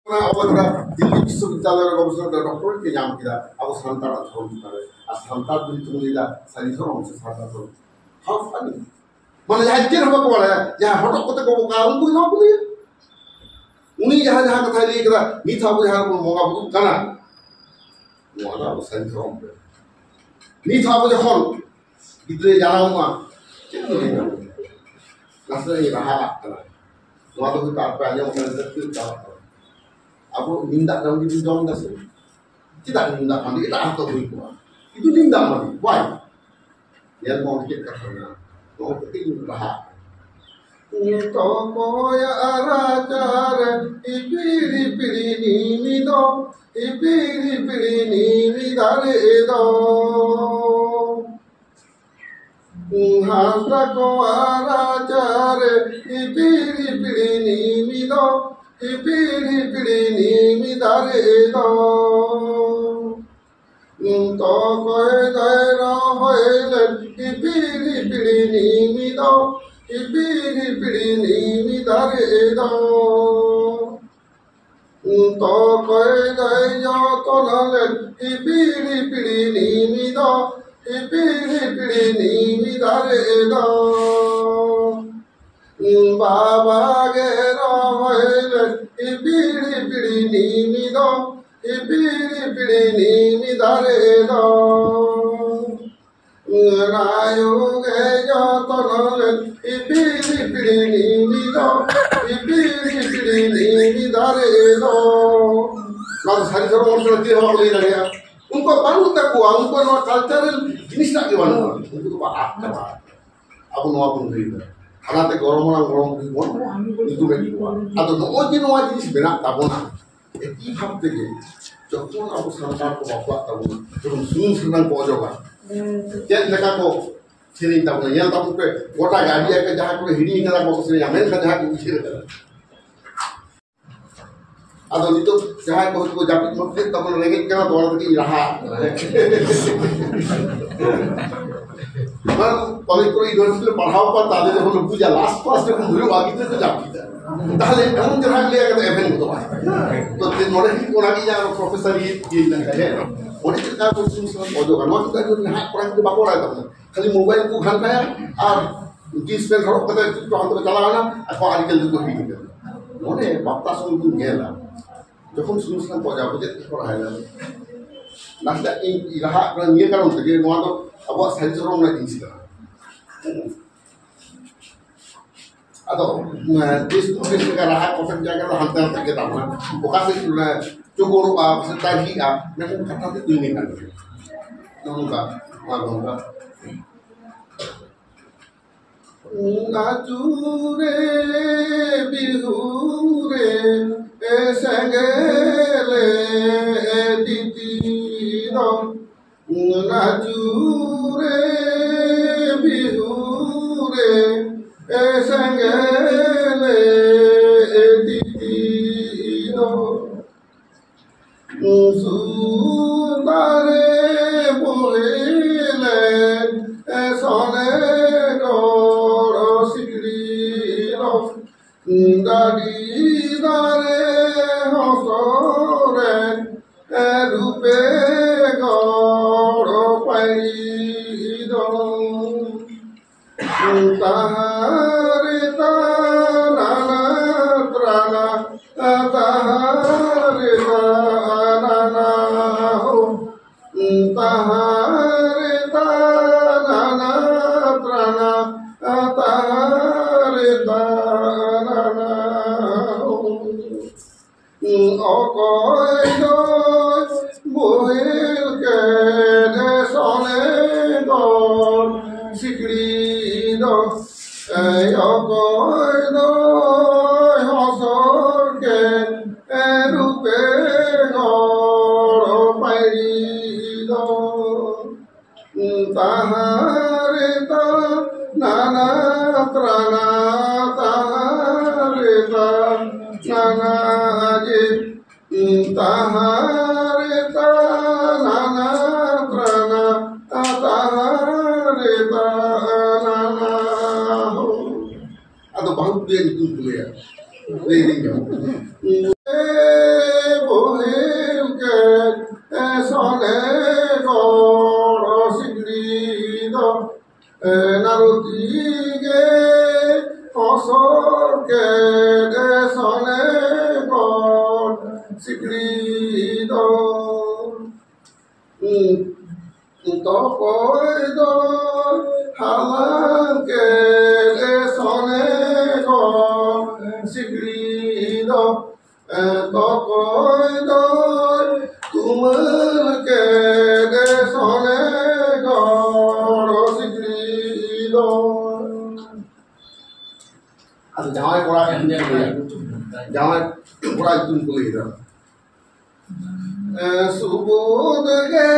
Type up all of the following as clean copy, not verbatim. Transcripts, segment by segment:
আমরা দিল্লি বিশ্ববিদ্যালয়ের গবেষণা ডক্টরেটকে নাম কিনা আবু সান্তার ধর্ম করে আর সান্তার যদি তুমি দিলা সারি ধর্ম আছে সান্তার ধর্ম হাউ ফানি মানে আজকের হবে বলে যে হঠাৎ করতে কব কারণ কই না বলি উনি যাহা যাহা কথা লিয়ে গেলা নিথ আবু যাহা কোন মগা বুক কানা ওয়ালা আবু সারি ধর্ম নিথ আবু যখন গিদ্রে জানাও মা রাস্তায় রাহা কানা নোয়া তো তারপরে আজ আমাদের Aku nindak dalam diri jom dah sih. Tidak nindak mandi kita atau berikut. Itu nindak mandi. Why? Dia mau dikit katanya. Mau penting bahak. Toko ya arajar ipiri piri ni do ipiri piri ni dare do. Hasta ko arajar ipiri piri ni do. Ipiri piri ni mi dare do, to koi dai ra hoy le. Ipiri piri ni mi do, ipiri piri ni mi dare do, to koi dai yo to na le. Ipiri piri ni mi do, ipiri piri ni mi dare do. Baba ge ra hoy le. Ipiri piri ni mi do, ipiri piri ni mi dare do. Rayo ge yo to na le. Ipiri piri ni mi do, ipiri piri ni mi dare do. Lalu hari hari orang sudah dia orang boleh lagi ya. Unko baru tak kuat, unko no cultural jenis tak gimana? Unko tu apa? Aku no apa pun Karena gorong itu mereka. Atau no jenis benak tabona. Ini hal tege. Jauh aku sangat aku tabona. Jauh sunyi senang kau juga. Jadi mereka kau sering tabona. Yang tahu ke, kota gadi aja jahat kau hidi kita kau sering amen kita jahat kau sering. Atau itu jahat kau japit mungkin tabona lagi kita doa lagi iraha. Kalau itu universiti paham apa tadi tu kalau puja last class tu dulu bagi tu jadi. Tahle kamu jangan lihat kata event itu. Tu orang ini orang ini yang profesor ini yang kaya. Orang itu kan khusus ojo kan. Waktu tadi orang hak orang itu bakor ada. Kali mobile ku kan kaya. Jenis pen kalau kata itu orang tu jalan aku artikel itu hidup. Orang bapa sungguh gila. Jauh khusus kan ojo aku jadi orang lain. Nanti ini hak orang ni kan untuk dia orang tu Abu Sari orang lagi sih. Atau dis negara hak orang jaga hantar kita mana. Bukan itu lah cukup setagi memang kata itu ini kan. Nunggu, nunggu. Najure bihure esangele ditino. Najure bihure esangele ditino. Sundare boile esone doro sigrino. Dari dare hosore rupe goro paido. Tahare tanana trana tahare tanana ho. Tahare tanana trana tahare tanana ho. Okoi doi bohil ke desone don sikrido. Okoi doi hosor ke rupe goro paido. Tahare tanana trana tahare tanana je. Tahare tanana trana tahare tanana ho. Atau bahu dia itu ya. Ini sikri do to koi do halang ke le sone go sikri do to koi do tumal ke le sone go sikri do ado jawai kora itun kuli do subud ge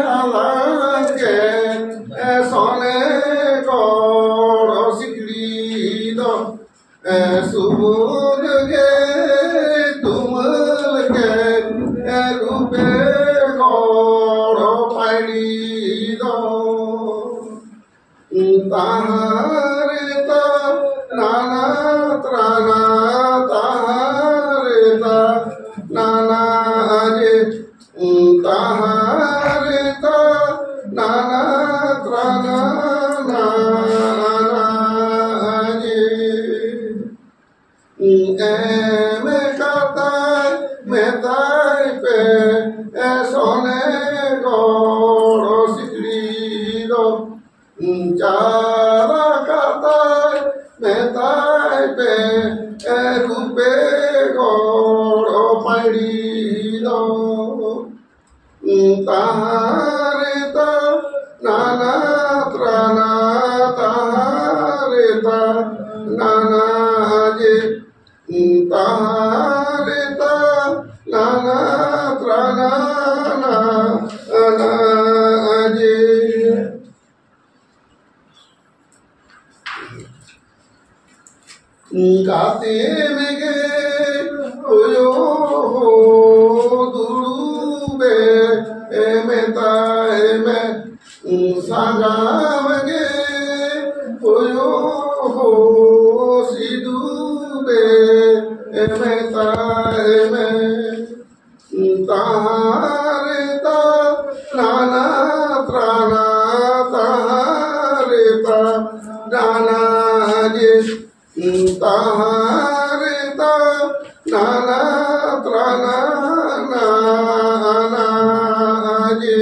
halang ke sone go sikri do subud ge tumal ke rupe go paili do tahare ta nana trana tahare ta nana je tahare ta nana trana nana je me kata me tai pe sone goro sikri do chara kata me tai pe rupe goro pairi do tahare ta nana trana tahare ta nana je tahare ta nana trana nana je Kate mege oyo durube emeta eme sagamage oyo sidube emeta eme tahare ta nana trana tahare ta nana je tahare ta nana trana nana je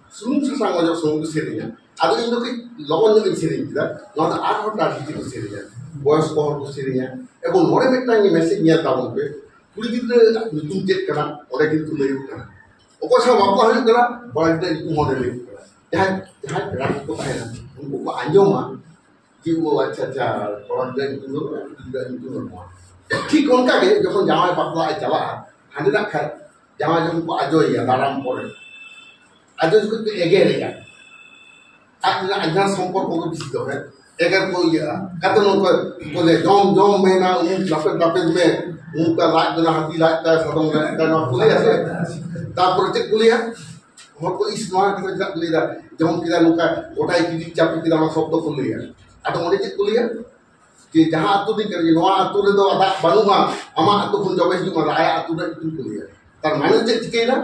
sung sang aja sung serinya ado indo ki logon jogi serinya da nona 8 ঘন্টা DT serinya boys ko serinya ebon more metang ni message niya tabon pe kuri gidre nutum jet kana ore kintu lei kana oko sa bapla hoy kana bora gidre itu model lei kana jahan rak ko tahena unko ko anjoma jiwo acha acha koran den itu no ঠিক অনকাগে যখন জামাই পাতলা চালা হানি রাখা জামাই যখন আজইয়া দাঁড়াম পরে আজই কিন্তু এগে রেগা আজনা সম্পর্ক বেশি হবে এগার কো ইয়া কত নক বলে জম জম মেনা লাপে লাপে মে উনকা লাগ দনা হাতি লাগতা সদম লাগতা না পুলি আছে তারপর যে কুলিয়া হক ইসমা করে কুলিয়া যেমন কিরা নকা ওটাই কি চাপি কিরা আমার শব্দ কুলিয়া atau mau dicek kuliah di jahat atu di kerja noa atu itu ada banuha ama atu pun jawab itu malah ayah atu dah itu kuliah tar mana cek cikela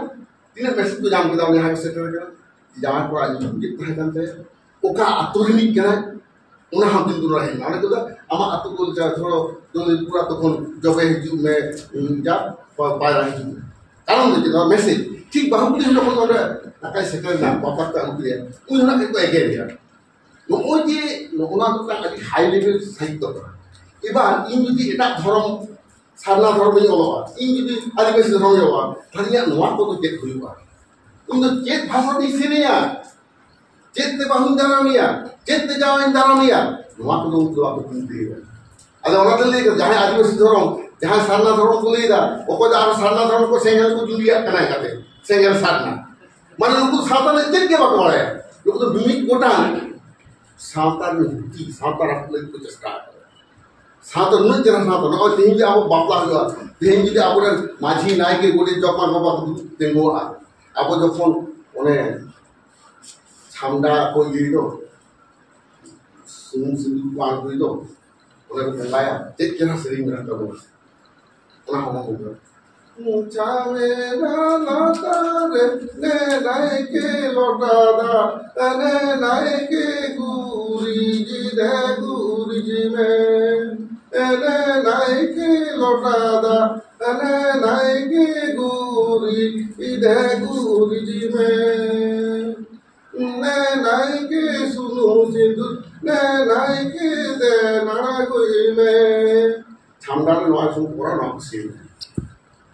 tidak mesti tu jam kita punya harus setor kan jangan kurang itu kita kan saya oka atu ini kan una hampir tu rahim mana tu dah ama atu pun jauh thoro pura tu pun jawab itu me jap payah itu kalau itu kita mesti ঠিক বাহুবলি যখন আমরা ঢাকায় settle না ব্যাপারটা উঠলে ওই জন্য কিন্তু এগিয়ে দেওয়া ওই যে ওনার আজ হাই লেভেল সাহিত্য করা এবার ইন যদি এটা ধর্ম সারনা ধর্মই অলবা ইন যদি আদিবাসী ধর্মই অলবা তাহলে নোয়া কত চেক হইবা কিন্তু চেক ভাষাটি সিরিয়া চেতে বাহুন দাঁড়ানিয়া চেতে যাওয়াইন দাঁড়ানিয়া নোয়া কত উত্তর আপনি কিনতে আজ ওনাদের লেগে যাহাই আদিবাসী ধর্ম যাহাই সারনা ধর্ম তুলে দা ওকে আর সারনা ধর্ম को सेंगल को जुलिया कनाय काते सेंगल सारना माने उनको सावता ने चेक के बात वाला लोग तो भूमि कोटा सावता में की सावता रखने को चेष्टा सावता न जरा सावता न और तेही आप बापला हुआ तेही যদি আপনার মাঝি নাইকে গোটে যখন বাবা তেঙ্গো আপো যখন মানে ছামডা কই দিল সুন সুন পান দিল ওরা বলায়া চেক কেনা সেরিং রাখতে হবে ওরা হমা হবে চাবে না লাতারে নে লাইকে লটাদা নে লাইকে গুরি জি দে গুরি জি মে নে লাইকে गोटादा ने नाई के गुरी इधे गुरी जी में ने नाई के सुनो सिंधु ने नाई के दे नाना गुरी में 참다는 와서 보라놓고 세요.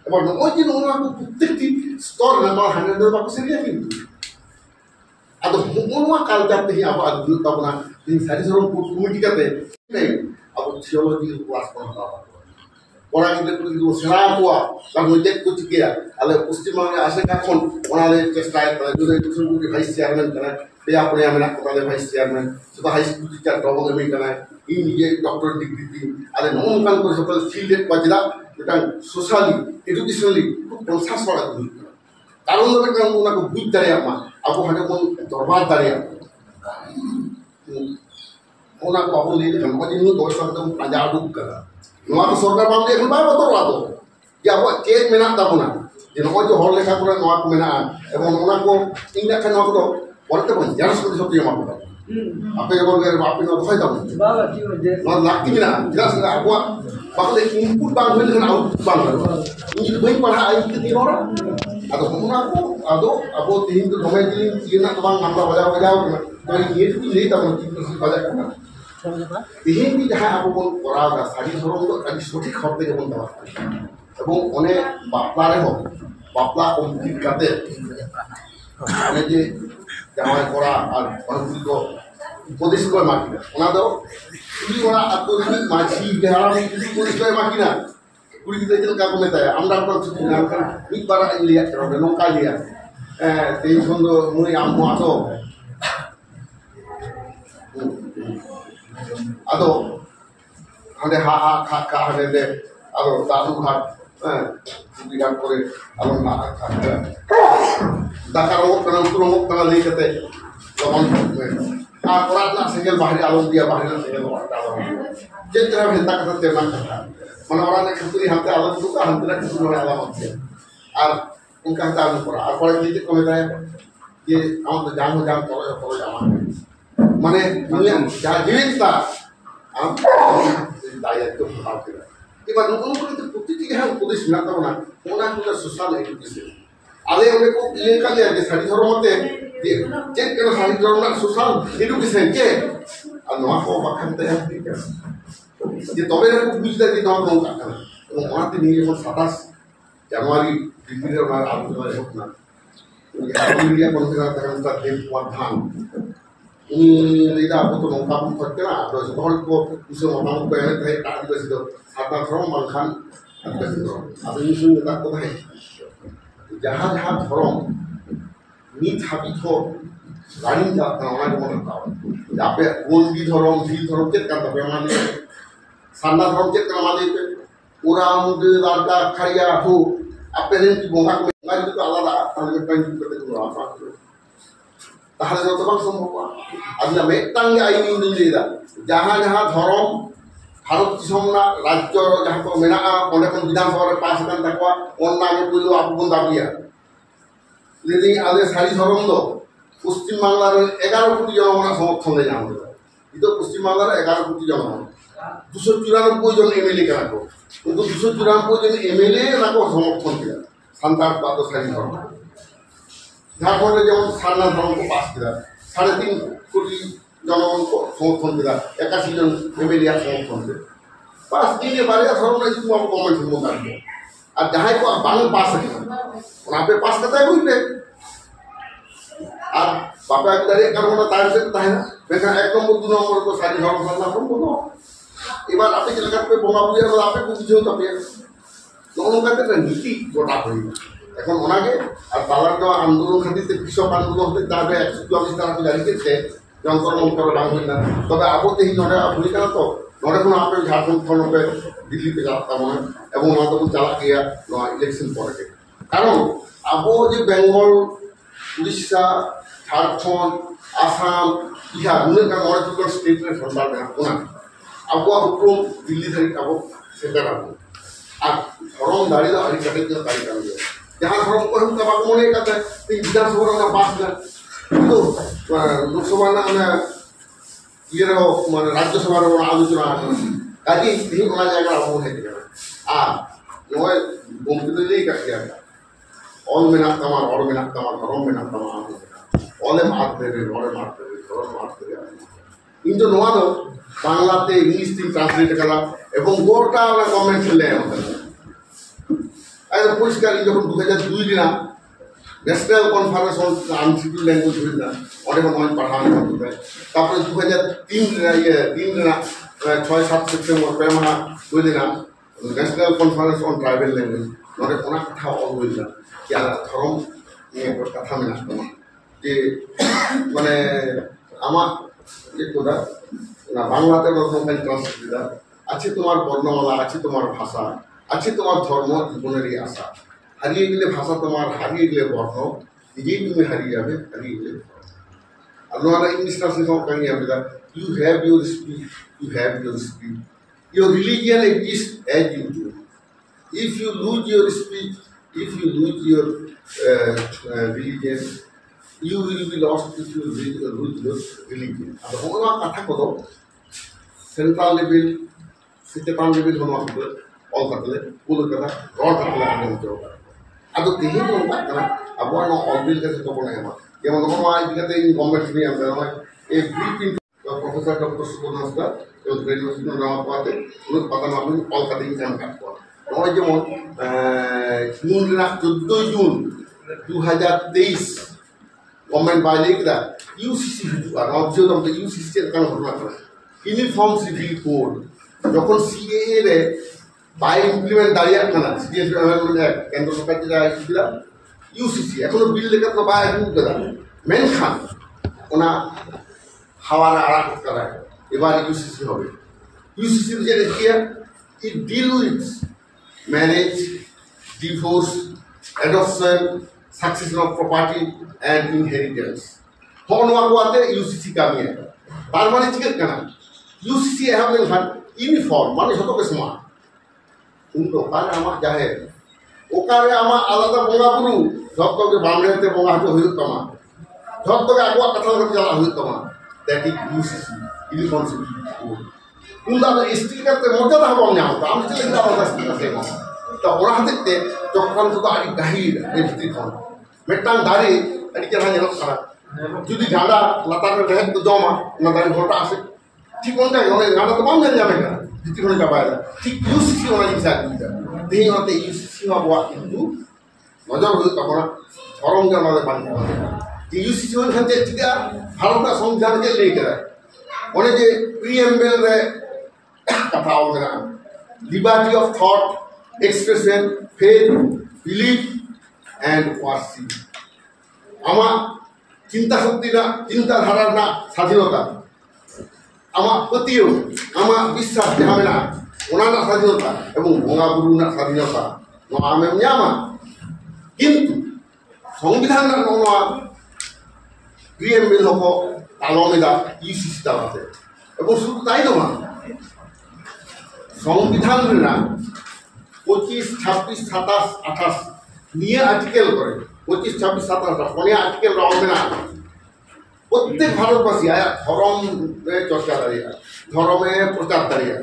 এবার ওই যে ওনাকে প্রত্যেকটি স্তর নেওয়া হান্ড্রেড বাকু সেরিয়া কিন্তু আদো ওনা কালচারতে হি আবার আদু তাবনা এই সারি সরম কমিটি কাতে আবার থিওলজি ক্লাস পড়া পড়া কিন্তু সেরা কোয়া তার মধ্যে কিছু কিয়া আলে পশ্চিমবঙ্গে আসে এখন ওনাদের চেষ্টায় যদি কিছু ভাইস চেয়ারম্যান করে পেয়া পড়ে আমরা কোথায় ভাইস চেয়ারম্যান শুধু high school teacher double MA করে এই নিজে ডক্টর ডিগ্রি দিন আলে নমকান করে সকল ফিল্ডের বাজলা এটা সোশ্যালি এডুকেশনালি খুব কনসাস করা দরকার কারণ ধরে কারণ ওনাকে বুঝ দাঁড়িয়ে আমা আবু হাতে কোন দরবার দাঁড়িয়ে ওনাকে বাবু নিয়ে দেখেন ওই জন্য দশ টাকা পাঁচা আডুক করা নোয়া সরকার বাবু এখন বাই বতর আদো যে আবু চেক মেনা তাবনা যে নয় যে হর লেখা করে নোয়া মেনা এবং ওনাকে ইংলা খান নোয়া তো বলতে পারেন যারা সত্যি সত্যি আমার কথা আপনি যখন আপনি হয় তখন লাগতি না jelas nggak aku bakal input bang dengan output bang ini lebih pada air kita orang atau kemudian aku tinggi tu domai tinggi dia nak bang nambah wajah dari ini tu ini tak mungkin mesti wajah kan tinggi dah aku pun orang dah sari sorong tu kali sotik khorte ke pun tahu এবং অনেক বাপলারে হোক বাপলা complete কাতে মানে যে জামাই করা আর অনেকগুলি তো উপদেশ করে মাকি না ওনা তো কুড়ি ওরা আত্মধানিক মাঝি বেহারা উপদেশ করে মাকি না কুড়ি দিতে যেন কাকু মেতায় আমরা আপনার ছুটি না মিটবার লিয়া নৌকা লিয়া তেই সুন্দর মুই আম্মু আতো আদো হাঁটে হা হা খা খা হাঁটে দে আরো দাদু ঘাট ছুটি ঘাট করে আরো না দাকার অমুক কানা উত্তর অমুক কানা নেই সাথে তখন orang nak singgil bahari alun dia bahari nak singgil orang dalam. Jadi terang hentak kata teman kata. Mana orang nak kesuri hantar alun tu kan hantar kesuri orang alam dia. Ar ungkap tahu pura. Ar kalau jadi komentar ye am tu jangan kalau jangan. Mana dunia jadi tak am daya tu hal kita. Ibarat nunggu itu putih tiga hal putih sebenarnya tahu nak. Orang tu sosial edukasi. Ada yang mereka yang kali ada sari hormati. Cek kalau sari hormat sosial edukasi je. Anu aku bahkan tak ada. Jadi tahu aku bisa di tahun nunggu kan. Orang tu ni orang 27 Januari di orang alam tu ada hotna. Ini dia konser terang terang wadhan. Ini lidah aku tu nunggu pun kerja. Terus kalau aku usul orang aku yang terhadap tak ada situ. Harta terang makan ada situ. Apa ini semua tak tahu hai. Jahat ধরম মিথ হাবিত রানী যাত্রা অনেক মনে পাওয়া যাবে গোলদি ধরম ঢিল ধরম চেক কাটা মানে সান্না ধরম চেক কাটা মানে ওরা আমাদের রাজা খাইয়া হো আপেলেন কি বঙ্গা বঙ্গা যদি আলাদা তাহলে প্রাইম করতে কোনো আশা করে তাহলে যত বাং সম্ভব আজকে মেটাঙ্গে আইনি দিলেদা যাহা যাহা ধরম ভারত দিশমনা রাজ্য যাহা তো মেনা অনেক বিধানসভার পাস কান তাকওয়া অন্যান্য কইলো আপন দাবিয়া যদি আলে সারি ধরম দো পশ্চিম বাংলার 11 কোটি জনগণের সমর্থন দেয় আমাদের কিন্তু পশ্চিম বাংলার 11 কোটি জনগণ 294 জন এমএলএ কে রাখো কিন্তু 294 জন এমএলএ রাখো সমর্থন দিলা সান্তার পাদ সারি ধরম ঝাড়খণ্ডে যেমন সারনা ধর্মকে পাস দিলা 3.5 কোটি জনগণ সমর্থন দিলা 81 জন এমএলএ সমর্থন দিলা পাস দিয়ে বাড়িয়া ধর্ম না যদি আমরা গভর্নমেন্ট সমর্থন করব আর যাহাই কো বাংলা পাস আছে ওনা পে পাস করতে হইবে আর বাপা একদারে কারণ তার সাথে তাই না বেকার 1 নম্বর 2 নম্বর তো সারি ধর্ম সাধনা করব এবার আপনি কি লাগাতে বোমা বুঝে বলে আপনি বুঝিও তবে নৌকাতে না নীতি গোটা হই এখন ওনাকে আর বাংলার আন্দোলন খাতিতে কৃষক আন্দোলন হতে যাবে 144 তারা জারি করতে যন্ত্র মন্ত্র বাং হই না তবে আপত্তি নড়ে ভুলি কেন তো নড়ে কোনো আপনি ঝাড়খণ্ড খনবে দিল্লিতে যাওয়া মনে এবং ওনা তখন চালা গিয়া ইলেকশন পরে কারণ আবো যে বেঙ্গল উড়িষ্যা ঝাড়খণ্ড আসাম বিহার উনি কারণ অনেক স্টেটের সরকার ওনা আবহাওয়া হুকুম দিল্লি থেকে আবো সেটা রাখবো আর ধরম দাঁড়িয়ে দাও আড়ি কাটে দিও তারিখ আনবে যাহা ধরম কহিম তা বাক মনে কাটে এই বিধানসভার আমরা পাস না কিন্তু লোকসভা না মানে ইয়ের মানে রাজ্যসভার আলোচনা কাজে তিনি ওনা জায়গায় আবহাওয়া হয়ে গেল আর নয় গমতি দিলেই কাছে অল মেনাক তামার অর মেনাক তামার ধরম মেনাক তামার আম অলে মাত দেবে নরে মাত দেবে ধরম মাত দেবে কিন্তু নোয়া দো বাংলাতে ইংলিশ তিন ট্রান্সলেট করা এবং গোটা গভর্নমেন্ট ছেলে আমাদের একদম পরিষ্কার যখন 2002 দিনা national conference on unsecure language হয়েছিল অনেক অনেক পাঠানো হতে তারপরে 2003 দিনা 6-7 সেপ্টেম্বর প্রেমা দুই দিনা national conference on tribal language অনেক অনেক কথা অল হয়েছিল যে ধরম নিয়ে কথা মেনে আসতো যে মানে আমার যে কথা না বাংলাতে ট্রান্সলেট আছে তোমার বর্ণমালা আছে তোমার ভাষা আছে তোমার ধর্ম জীবনেরই আশা হারিয়ে গেলে ভাষা তোমার হারিয়ে গেলে বর্ণ নিজেই তুমি হারিয়ে যাবে হারিয়ে গেলে আর নোয়ারা ইংলিশ ট্রান্সলেশন কাহিনী হবে you have your speech you have your speech your religion exist as you do if you lose your speech if you lose your religion you will be lost if you lose your religion. अब होना कथा को तो central level सिटेटान level होना होता है all कथले pool कथा और कथले आने होते होगा अब तो तीन लोग बात करना अब वो ना all bill कैसे तो बोले हमारे ये मतलब हम आज दिखते हैं गवर्नमेंट में हम हमारे एक brief into प्रोफेसर डॉक्टर सुबोधन का जो ग्रेजुएशन में नाम पाते उन्हें पता ना भी all कथले हम करते हैं और जो जून ना 14 जून 2023 गवर्नमेंट बाय का यूसीसी हिजुआ राज्य यूसीसी चेतना घटना यूनिफॉर्म सिविल कोड जो सीएए रे बाय इमप्लीमेंट दाड़िया खाना सीएए केंद्र सरकार जेटा आइसिला यूसीसी एखोनो बिल लेखा तो बाय आगु करा मेनखान ओना हावार आड़ा करा एबार यूसीसी होबे यूसीसी जे किया it deal with marriage divorce adoption succession of property and inheritance होनवा को आते यूसीसी का में तार माने चिकन करना यूसीसी है हम लोग यूनिफॉर्म माने जतो के समान उन तो कारे आमा जाहे ओकारे आमा आलादा बोंगा बुरु जतो के बामणेते बोंगा हतो होय तमा जतो के आगुआ कथा करते चला होय तमा that is UCC uniform civil उनदा एसटी करते मर्यादा हबो ना होता हम चले दा होता से तो ओरा हते जखन तो आदि गाहिर एसटी कोन मेटांग दारी अड़ी चेहरा नेलो करा जुदी गाड़ा लतार में रह तो जमा ना दारी घोटा आसे ठीक होता है ओने गाड़ा तो बाम जाने का जिति होने का बायला ठीक यूसीसी होना जिसा किया देही होते यूसीसी मा बुआ किंतु नजर हो तबना धरम के माने बांध कि यूसीसी होने खाते ठीक है भारत का संविधान के लेकर ओने जे प्रीएम्बल रे कथा हो मेरा liberty of thought expression faith belief and worship आमा चिंता शक्ति ना चिंता धारा ना स्वाधीनता आमा पतियो आमा विश्वास जहाँ ना ओना ना स्वाधीनता एवं बोंगा बुरु ना स्वाधीनता नो आमे न्यामा किंतु संविधान ना नोना प्रीएम्बल हो तालोमेदा यूसीसी दावाते एवं शुरू ताई दो मा संविधान ना 25, 26, 27, 28 নিয়ে আর্টিকেল করে 25, 26, 27 ফোনে আর্টিকেল রাখবে না প্রত্যেক ভারতবাসী আয়া ধর্মে চর্চা দাঁড়িয়ে ধর্মে প্রচার দাঁড়িয়ে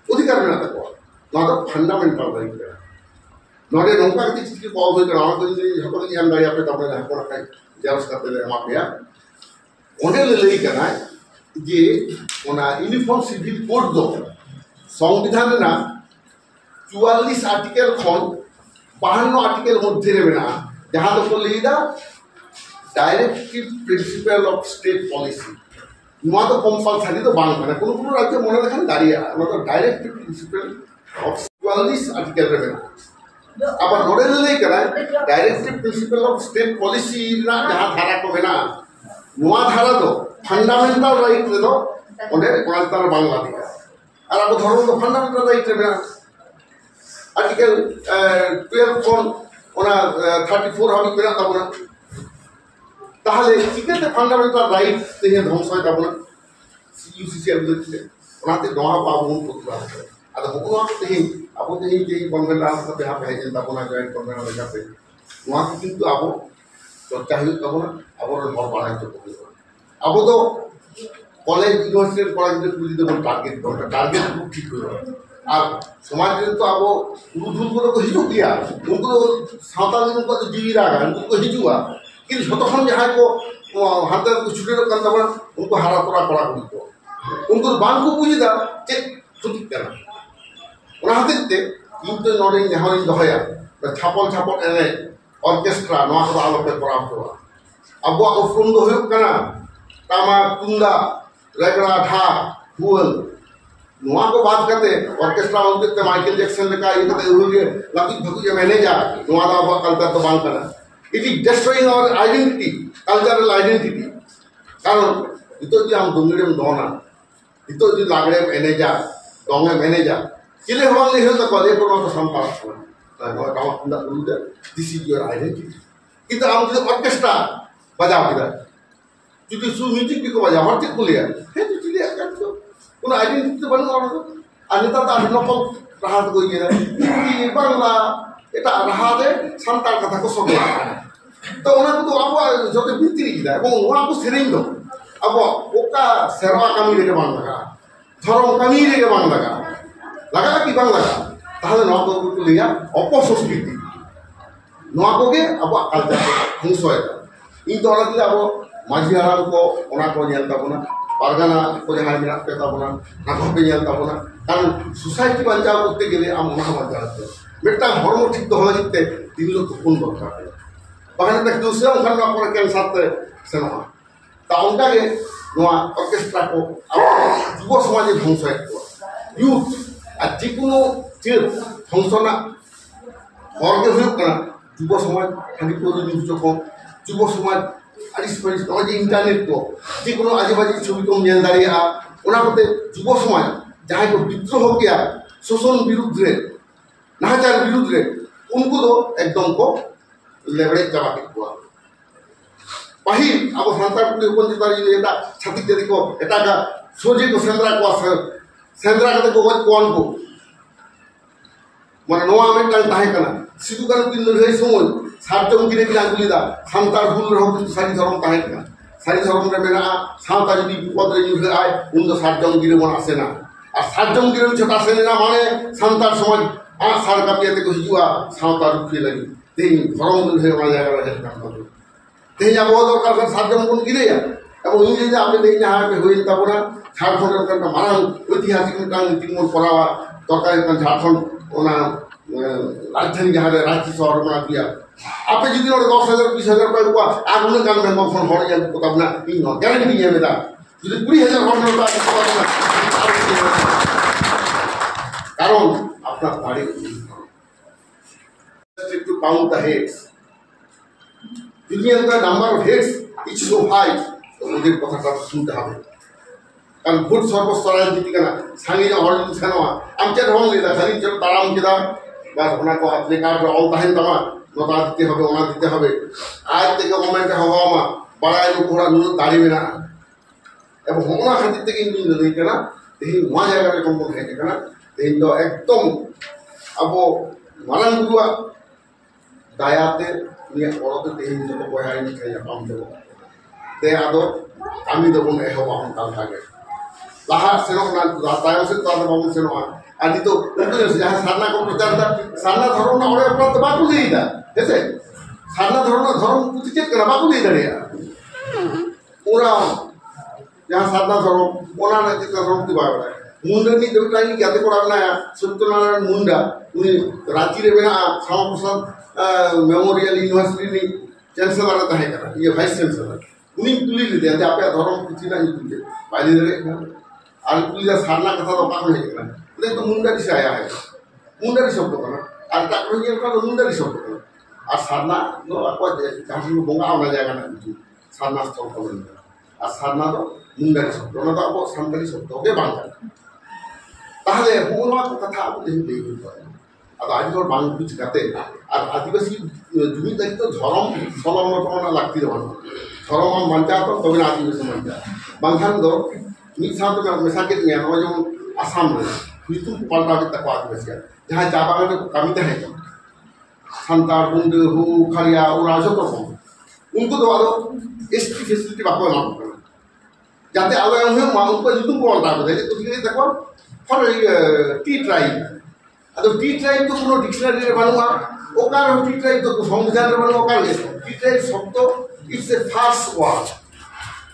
অধিকার মেনা থাকবো নয়তো ফান্ডামেন্টাল দাঁড়িয়ে নয় নৌকা কিছু কল হয়ে গেল আমাদের যদি সকলে জ্ঞান দাঁড়িয়ে আপনি তারপরে দেখা করা খাই ব্যবস্থা পেলে আমাকে অনেক লেই কেনায় যে ওনা ইউনিফর্ম সিভিল কোড দো সংবিধানে না 44 आर्टिकल खन 52 आर्टिकल मध्य ना जहाँ तो लीदा directive principle of state policy नुआ तो कम्पालसारी तो बांग माने कोनो राज्य मने देखें दाड़िया तो डायरेक्टिव प्रिंसिपल ऑफ 44 आर्टिकल रे ना अब नोडे ले करा directive principle of state policy ना जहाँ धारा को ना नुआ धारा तो फंडामेंटल राइट रे तो ओने कोनतार बांग्लादेश और अब धर्म तो फंडामेंटल राइट रे ना आर्टिकल 12 कोन ओना 34 हम बिना तबना ताहले चिकेते फंडामेंटल राइट ते ध्वंस হয় तबना यूसीसी अभिलेखले ओनाते दोहा पाबुन प्रतिभा आदा होनो ते अब ते जे कन्वेंट रास्ता पे आप है जनता बना जॉइन कन्वेंट लगा पे वहां किंतु अब चर्चा हुई तबना अब और बढ़ाई तो अब तो कॉलेज यूनिवर्सिटी पढ़ा जे पुली तो टारगेट ठीक हो আর সমাজে তো আবো পুরুধুল को हिजू गया उनको सावताल उनको जीवी रागा उनको हिजुआ कि যতক্ষণ যাহাই को हाथ को छुटे रखन तबन उनको हारा तोरा करा को उनको बांग को बुझिदा चे सुति करा ओना हतेते इन तो नोडे जहां दहया छापल छापल एने ऑर्केस्ट्रा नवा को आलोpe करा तो अबो उफुम दो हुयु कना तामा तुंदा रेगड़ा ढा हुल नवा को बात करते ऑर्केस्ट्रा होते माइकल जैक्सन लेका ये कहते हुए लाकी भगु जे मैनेजर नवा दा कल्चर तो बांग करा it is destroying our identity cultural identity कारण इतो जे हम दुंगड़े में दोना इतो जे लागड़े मैनेजर दोंगे मैनेजर किले होल नहीं हो तो कले को तो संपाद नो काम कुंदा कुंदा दिस इज योर आइडेंटिटी किंतु हम जो ऑर्केस्ट्रा बजा किदा যদি সু মিউজিক को बजा हरते कुलिया हे तो चिलिया कर तो उन आइडेंटिटी बन और अन्यथा ता नकल राहत को ये कि बांग्ला এটা রাহাতে সান্তাল কথা को सब तो उना को तो अब जते बित्री किदा এবং ওয়া को सेरेंग दो अब ओका सेरवा कमी रे बांग लगा धर्म कमी रे बांग लगा कि बांग लगा তাহলে নক को लिया अपसंस्कृति नोआ को के अब कल्चर हंसोय इन तो अलग अब माझी हाराम को ओना को नेल ताबोना पारगाना को जहां मिना पे ताबोना ना को पे नेल ताबोना कारण सोसाइटी बंजाव करते गेले आम ओना बंजाव मिटा हरम ठीक तो होइते दिन लोग कोन दरकार बाहन तक दूसरा उनका ना पर केन साथ सेना ता उनका के नोआ ऑर्केस्ट्रा को युव समाज ध्वंस यूथ आज कोनो चेर ध्वंसना हरगे हुयु कना युव समाज खाली को न्यूज को युव समाज आरिस परिस नय इंटरनेट को जे कोनो आजूबाजू छवि को नेल दाड़िया ओना कोते युव समाज जहां को विद्रोह किया शोषण विरुद्ध रे नाचार विरुद्ध रे उनको तो एकदम को लेवड़े चाबा के को पहिल अब संतार पुली उपन तारी एटा छाती देरी को एटा का सोजे को सेंद्रा का को कोन को मन नोआ में टाइम ताहे कना सिदु कान किन लड़ाई समय सारजम गिरे की आंगुलिदा संतार भूल रहो कि सारी धर्म ताहे कना सारी धर्म रे मेना सावता जदी विपद रे न्यूज आए उन तो सारजम गिरे मन आसे ना और सारजम गिरे छोटा से ना माने संतार समाज आ सार का पियाते को हिजुआ सावता रुखी लगी तेनी धर्म रे वाला जागा रहे काम कर तेनी अब बहुत दरकार सारजम कोन गिरे या अब इन जे आपने देख जहां पे होई तबना झारखंड का मारां ऐतिहासिक मिटांग तिमोर परावा दरकार झारखंड ओना राजधानी जहाँ राज्य शहर में दिया आप जी 10,000 20,000 रुपये हुआ आगुन गान में फोन हर जाए तब ना इन गारंटी है बेटा जो 20,000 कारण अपना बाड़ी to count the heads दुनिया का number of heads is so high तो मुझे कथा सुनते হবে कारण भोट सर्वस्व राजनीति करना सांगे जो हर सेनवा आमचे ढोंग लेदा खाली चलो ताराम किदा बस ओना को अपने कार ऑल ताहेन तमा नता दिते হবে ओना दिते হবে आज থেকে मोमेंट हवा मा बड़ाई नु कोड़ा नु दाड़ी में ना अब ओना खातिर থেকে इन नहीं करना तेही वहां जाएगा रे कम है करना तेही तो एकदम अब मारन गुआ दायाते ये औरत तेही जो को है नहीं खाया काम दो ते आदो आमी दो बन हवा हम काल थागे लाहा सेनो ना तायम से ताद बाबू सेनो आदि तो उनको जहां साधना को प्रचार था साधना धर्म ना ओरे अपना बाकू देईदा जैसे साधना धर्म कुछ चेक करा बाकू देईदा रे पूरा जहां साधना धर्म ओना ना चित्त धर्म की बात है मुंडनी देवतानी ज्ञाते कोराना सत्यनारायण मुंडा उनी रांची रे बेना श्यामा प्रसाद मेमोरियल यूनिवर्सिटी नी चांसलर ताहे करा ये वाइस चांसलर उनी तुली ले दे आपे धर्म कुछ ना तुले पाली रे আর পুলিশ সারনা কথা তো পাগল হয়ে গেল এটা তো মুন্ডারি সে আয়া है मुंडारी शब्द का और टाकरो ये का मुंडारी शब्द का और सारना नो आपको जहां से बोंगा आना जाएगा ना सारना स्थल को और सारना तो मुंडारी शब्द ना तो आपको संताली शब्द हो गए बांगा তাহলে হুনवा को कथा आप नहीं देख पाए अब आज और बांग कुछ कहते और आदिवासी जमी तक तो धर्म सलम ना लगती रहन धर्म मानता तो तब ना आदिवासी मानता बांधान दो मित साथ में मिसाके में नो जो आसाम में बितु पलटा के तक आदिवासी जहां जाबा में कमी है संतार बुंद हु खरिया उरा जो तो उनको तो आदो एसटी फैसिलिटी बाको ना जाते आलो हम उनको जुतु को पलटा दे तो ठीक है देखो फॉर टी ट्राइब अब टी ट्राइब तो कोनो डिक्शनरी रे बानुआ ओकार टी ट्राइब तो संविधान रे बानुआ ओकार टी ट्राइब शब्द it's a fast word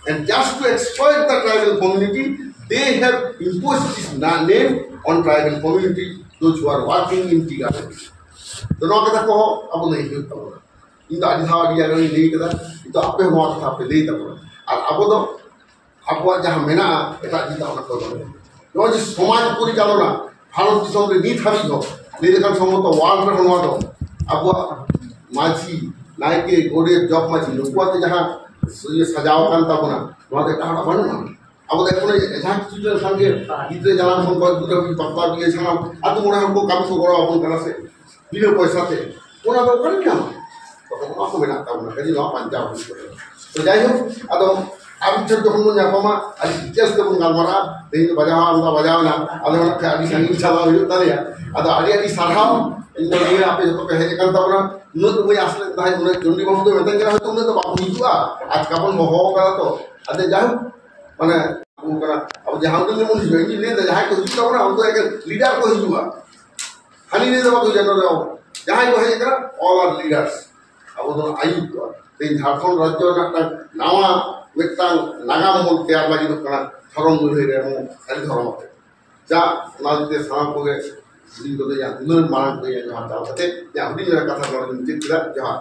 and just to exploit the tribal community they have imposed this name on tribal community those who are working in tea garden तो नौ कथा को अब नहीं होता होगा इन आदि था आदि अगर नहीं कथा तो आपे हुआ था आपे नहीं था और अब तो आपको जहाँ मेना ऐसा जीता होना तो नौ जिस समाज पूरी चलो ना भारत की समझ नहीं था भी हो नहीं देखा समझ तो वाल पर बनवा दो अब माची नायके गोड़े जॉब माची लोग तो जहाँ ये सजावकान ताबना नोते टाड़ा बनना अब देखो ना जहाँ चीज़ें संगे इतने जाना हम बहुत दूर भी पत्ता भी है छाना अब मुड़ा हमको काम से करो अपन करना से बिना पैसा से मुड़ा तो करें क्या तो हम आपको बिना ताबना कहीं ना पंजाब तो जाइए अब जब तो हम लोग यहाँ पमा आज इतिहास तो बुंगाल मरा नहीं बजाओ ना अब हम क्या अभी संगीत चला हुआ होता है अब आड़ी साराम इन लोगों आप जो तो कहे kan tahu na menurut gue asli entah menurut Jondi Bahu tuh mentang kira itu menurut bapak itu आज kapan mau kalau tuh ada jauh mana aku kena अब जहाँ उन्हें मुझे जोड़ी नहीं था जहाँ कुछ तो ना उनको एक लीडर को ही हुआ हानि नहीं तो बाकी जनरल रहो जहाँ ये है क्या all are leaders अब तो आयु तो लेकिन झारखंड राज्य ना नावा व्यक्तांग नागाम बोल तैयार लगी तो कना धर्म जो है वो सारी धर्म है जा नाजते साम को गए दिन तो या दिन मारन को या जहाँ जाते या उन्हीं मेरा कथा करने में जितना जहाँ